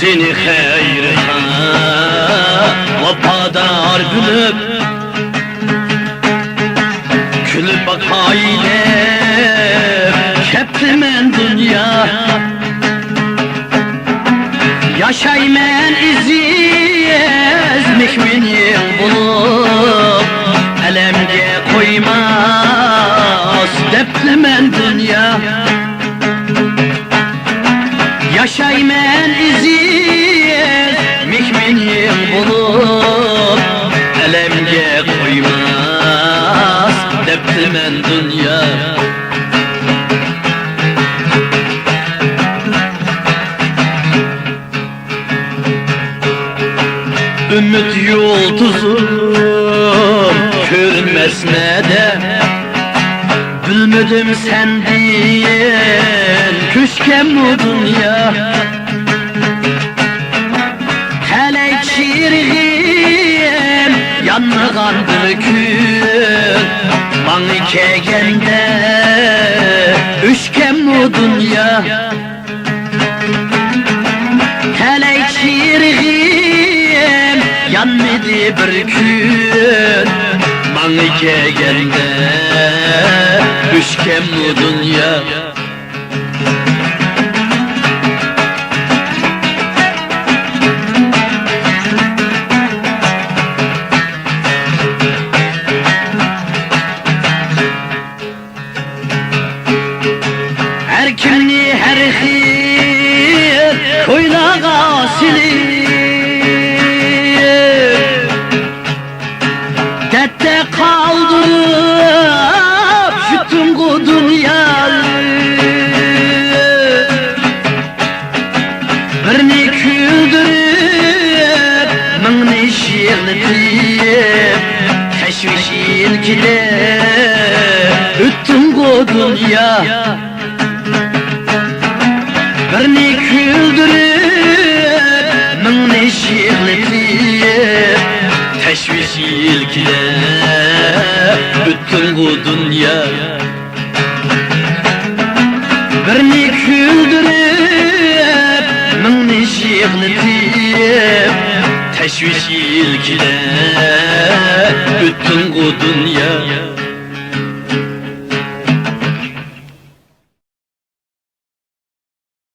seni hayırha vapadar bilip külüp bakayla keptimen dünya yaşaymen izizmiş menin bulup elemge koymaz deptimen dünya yaşaymen izizmiş menin bulup elemge koymaz deptimen dünya ümit yıldızım körmesmede bilmedim sendin küşkem bu dünya hele çirgin yanmıgan bir gün bana kegende üçkem bu dünya hele çirgin yanmadı bir gün bana kegende üçkem bu dünya her kimni her hir koylağa silip dette kaldırıp bütün bu dünyayı birini küldürüp mıngni şiirletip teşvişin kilip bütün bu dünya birini küldürüp mıngni şiirletip teşviş ilkilep bütün bu dünya birini küldürüp mıngni şiirletip teşviş ilkilep